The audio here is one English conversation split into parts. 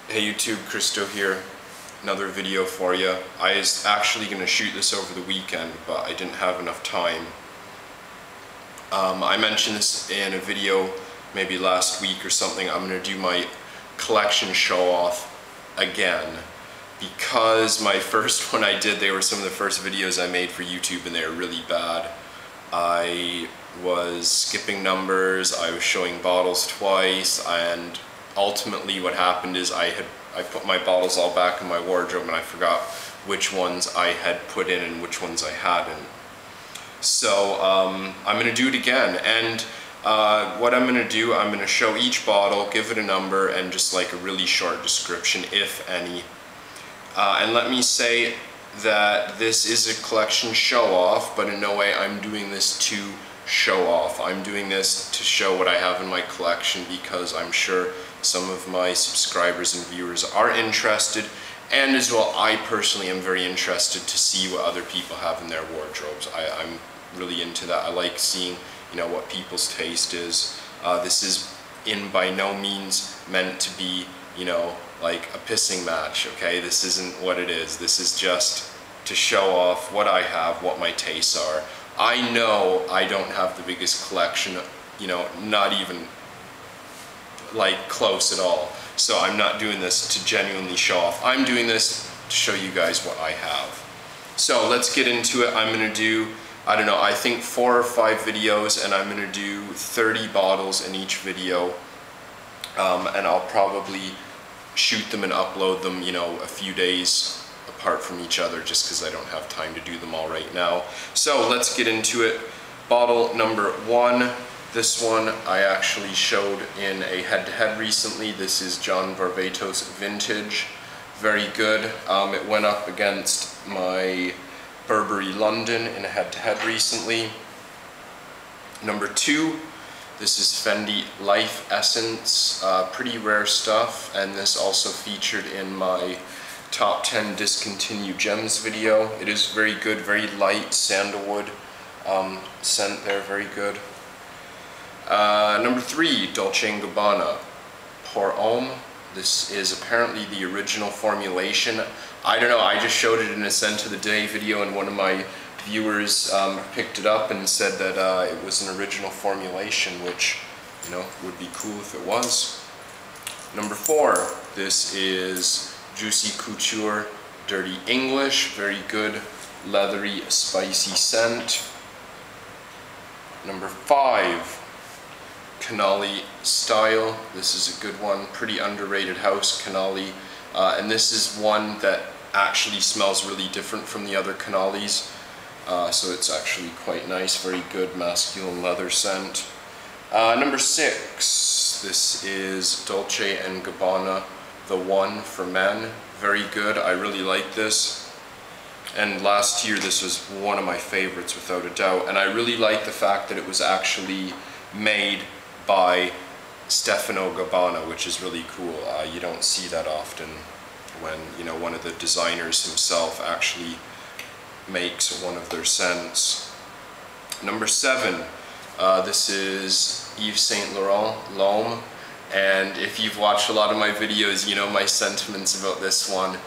Hey YouTube, Christo here. Another video for you. I was actually going to shoot this over the weekend, but I didn't have enough time. I mentioned this in a video maybe last week or something. I'm going to do my collection show off again because my first one I did, they were some of the first videos I made for YouTube and they were really bad. I was skipping numbers, I was showing bottles twice, and ultimately what happened is I put my bottles all back in my wardrobe and I forgot which ones I had put in and which ones I hadn't. So I'm going to do it again, and what I'm going to do, I'm going to show each bottle, give it a number, and just like a really short description, if any. And let me say that this is a collection show-off, but in no way I'm doing this to show off. I'm doing this to show what I have in my collection because I'm sure some of my subscribers and viewers are interested, and as well I personally am very interested to see what other people have in their wardrobes. I'm really into that. I like seeing, you know, what people's taste is. This is by no means meant to be, you know, like a pissing match, okay? This isn't what it is. This is just to show off what I have, what my tastes are. I know I don't have the biggest collection, you know, not even like close at all. So I'm not doing this to genuinely show off. I'm doing this to show you guys what I have. So let's get into it. I'm gonna do, I don't know, I think 4 or 5 videos, and I'm gonna do 30 bottles in each video. And I'll probably shoot them and upload them, you know, a few days apart from each other just because I don't have time to do them all right now. So let's get into it. Bottle number 1. This one I actually showed in a head-to-head recently. This is John Varvatos Vintage. Very good. It went up against my Burberry London in a head-to-head recently. Number 2. This is Fendi Life Essence, pretty rare stuff, and this also featured in my top 10 discontinued gems video. It is very good, very light sandalwood scent there, very good. Number 3, Dolce & Gabbana Pour Homme. This is apparently the original formulation. I don't know, I just showed it in a Scent of the Day video, and one of my viewers picked it up and said that it was an original formulation, which, you know, would be cool if it was. Number 4, this is Juicy Couture Dirty English, very good leathery spicy scent. Number 5, Canali Style. This is a good one, pretty underrated house, Canali, and this is one that actually smells really different from the other Canalis. So it's actually quite nice, very good masculine leather scent. Number 6, this is Dolce & Gabbana The One for Men. Very good, I really like this. And last year this was one of my favorites without a doubt. And I really like the fact that it was actually made by Stefano Gabbana, which is really cool. You don't see that often when, you know, one of the designers himself actually makes one of their scents. Number 7, this is Yves Saint Laurent L'Homme, and if you've watched a lot of my videos, you know my sentiments about this one.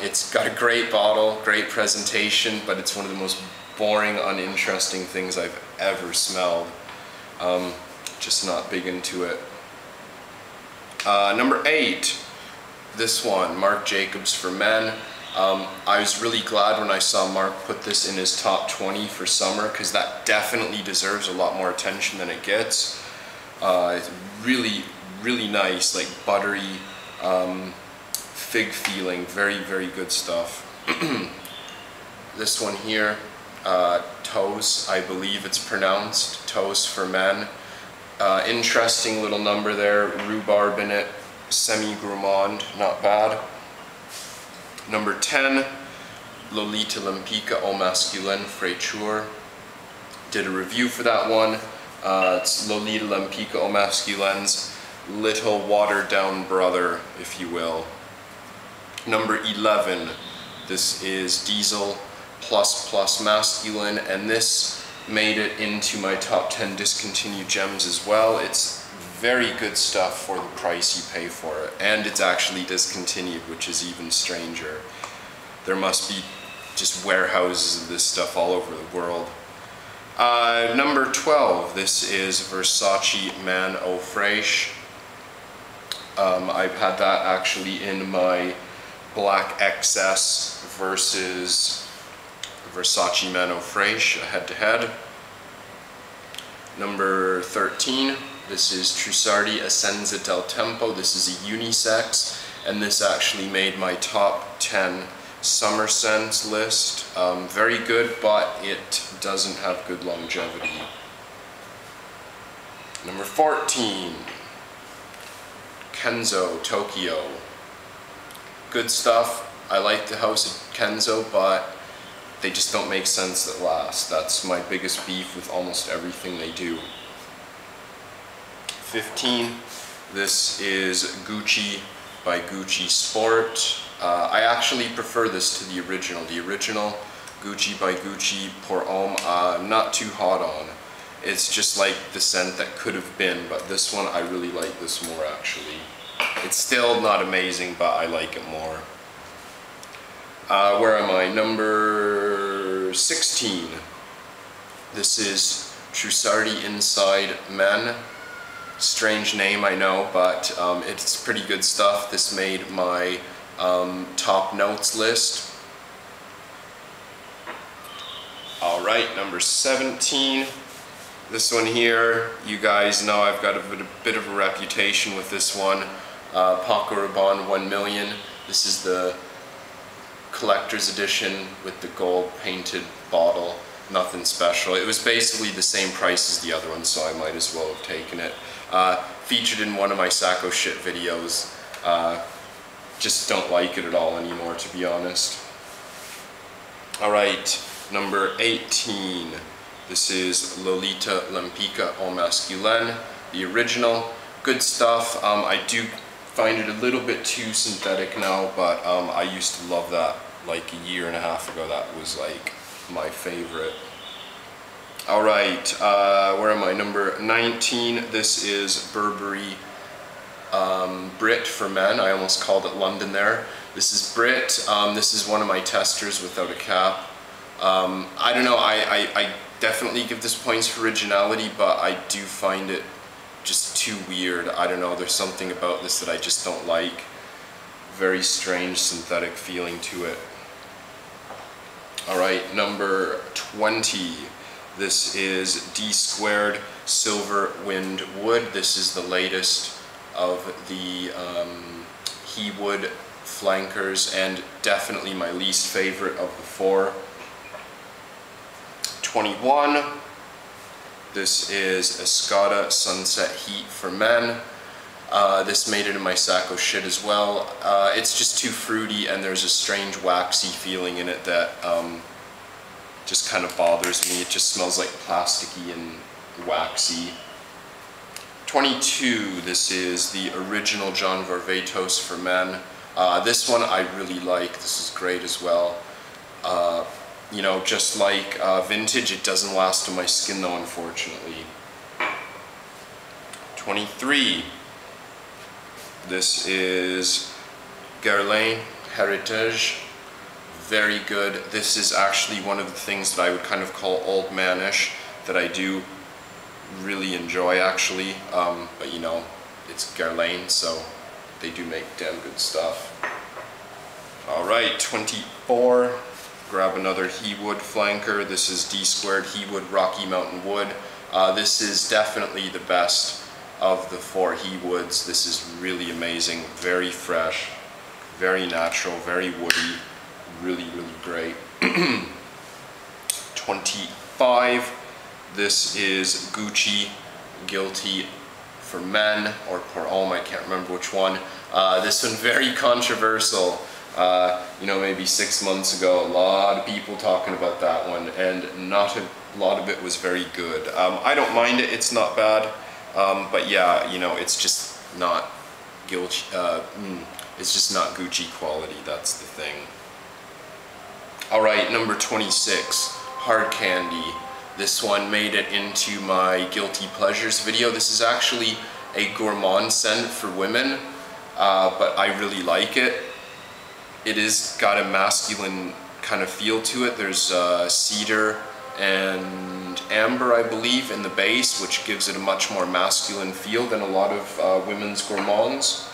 It's got a great bottle, great presentation, but it's one of the most boring, uninteresting things I've ever smelled. Just not big into it. Number 8, this one, Marc Jacobs for Men. I was really glad when I saw Marc put this in his top 20 for summer, because that definitely deserves a lot more attention than it gets. It's really, really nice, like buttery, fig feeling, very, very good stuff. This one here, Toes, I believe it's pronounced, Toes for Men. Interesting little number there, rhubarb in it, semi-gourmand, not bad. Number 10, Lolita Lempicka Au Masculin Fraîcheur. Did a review for that one. It's Lolita Lempicka Au Masculin's little watered down brother, if you will. Number 11, this is Diesel Plus Plus Masculine, and this made it into my top 10 discontinued gems as well. It's very good stuff for the price you pay for it. And it's actually discontinued, which is even stranger. There must be just warehouses of this stuff all over the world. Number 12, this is Versace Man Eau Fraiche. I've had that actually in my Black XS versus Versace Man Eau Fraiche head-to-head. Number 13, this is Trussardi Essenza del Tempo. This is a unisex, and this actually made my top 10 summer scents list. Very good, but it doesn't have good longevity. Number 14, Kenzo Tokyo. Good stuff. I like the house of Kenzo, but they just don't make scents that last. That's my biggest beef with almost everything they do. 15, this is Gucci by Gucci Sport. I actually prefer this to the original. The original Gucci by Gucci Pour Homme, I'm not too hot on. It's just like the scent that could have been, but this one, I really like this more actually. It's still not amazing, but I like it more. Where am I? Number 16. This is Trussardi Inside Men. Strange name, I know, but it's pretty good stuff. This made my top notes list. Alright, number 17. This one here, you guys know I've got a bit of a reputation with this one. Paco Rabanne 1 Million. This is the collector's edition with the gold painted bottle. Nothing special. It was basically the same price as the other one, so I might as well have taken it. Featured in one of my Sacco shit videos. Just don't like it at all anymore, to be honest. Alright, number 18. This is Lolita Lempicka Eau Masculin, the original. Good stuff. I do find it a little bit too synthetic now, but I used to love that like a year and a half ago. That was like my favorite. Alright, where am I? Number 19. This is Burberry Brit for men. I almost called it London there. This is Brit. This is one of my testers without a cap. I don't know, I definitely give this points for originality, but I do find it just too weird. I don't know, there's something about this that I just don't like. Very strange synthetic feeling to it. Alright, number 20. This is D Squared Silver Wind Wood. This is the latest of the He Wood flankers, and definitely my least favorite of the four. 21. This is Escada Sunset Heat for men. This made it in my Sacco shit as well. It's just too fruity, and there's a strange waxy feeling in it that just kind of bothers me. It just smells like plasticky and waxy. 22. This is the original John Varvatos for men. This one I really like. This is great as well. You know, just like vintage, it doesn't last on my skin though, unfortunately. 23. This is Guerlain Heritage. Very good. This is actually one of the things that I would kind of call old manish that I do really enjoy actually. But you know, it's Guerlain, so they do make damn good stuff. Alright, 24. Grab another He Wood flanker. This is D Squared He Wood Rocky Mountain Wood. This is definitely the best of the four He Woods. This is really amazing, very fresh, very natural, very woody, really, really great. 25. This is Gucci Guilty for Men, or Pour Homme, I can't remember which one. This one very controversial. You know, maybe 6 months ago, a lot of people talking about that one, and not a lot of it was very good. I don't mind it, it's not bad, but yeah, you know, it's just not Gucci, it's just not Gucci quality, that's the thing. Alright, number 26, Hard Candy. This one made it into my Guilty Pleasures video. This is actually a gourmand scent for women, but I really like it. It is got a masculine kind of feel to it. There's cedar and amber, I believe, in the base, which gives it a much more masculine feel than a lot of women's gourmands.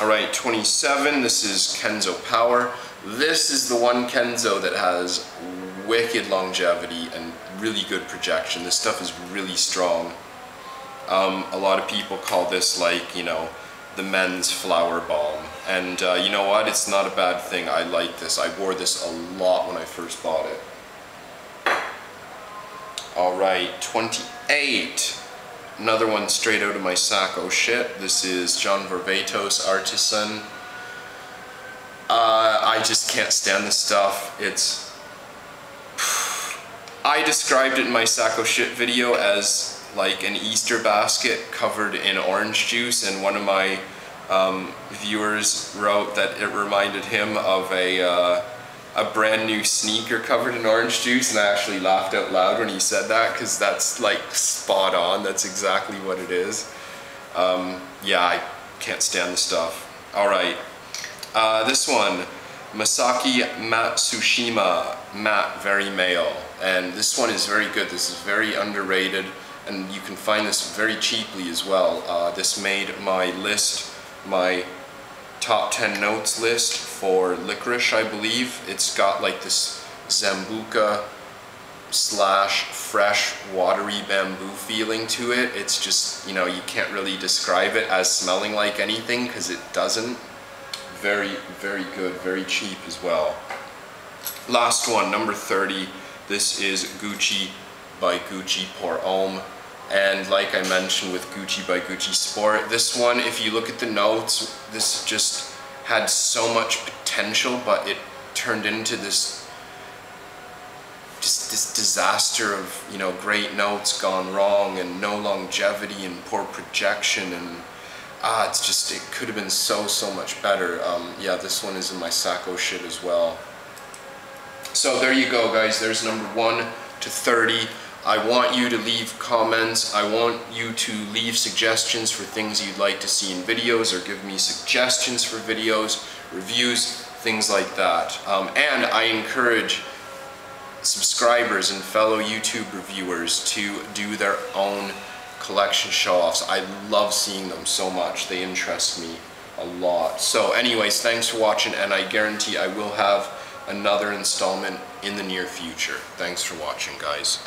Alright, 27, this is Kenzo Power. This is the one Kenzo that has wicked longevity and really good projection. This stuff is really strong. A lot of people call this, like, you know, the men's flower balm. And you know what? It's not a bad thing. I like this. I wore this a lot when I first bought it. Alright, 28. Another one straight out of my Sacco shit. This is John Varvatos Artisan. I just can't stand this stuff. It's... I described it in my Sacco shit video as like an Easter basket covered in orange juice, and one of my viewers wrote that it reminded him of a brand new sneaker covered in orange juice, and I actually laughed out loud when he said that, because that's like spot on. That's exactly what it is. Yeah, I can't stand the stuff. Alright, this one, Masaki Matsushima Matte Very Male, and this one is very good. This is very underrated, and you can find this very cheaply as well. This made my list, my top 10 notes list for licorice, I believe. It's got like this Zambuca slash fresh watery bamboo feeling to it. It's just, you know, you can't really describe it as smelling like anything because it doesn't. Very, very good, very cheap as well. Last one, number 30. This is Gucci by Gucci Pour Homme. And like I mentioned with Gucci by Gucci Sport, this one, if you look at the notes, this just had so much potential, but it turned into this disaster of, you know, great notes gone wrong and no longevity and poor projection, and it's just, it could have been so much better. Yeah, this one is in my Sacco shit as well. So there you go, guys. There's number 1 to 30. I want you to leave comments. I want you to leave suggestions for things you'd like to see in videos, or give me suggestions for videos, reviews, things like that. And I encourage subscribers and fellow YouTube reviewers to do their own collection show-offs. I love seeing them so much. They interest me a lot. So anyways, thanks for watching, and I guarantee I will have another installment in the near future. Thanks for watching, guys.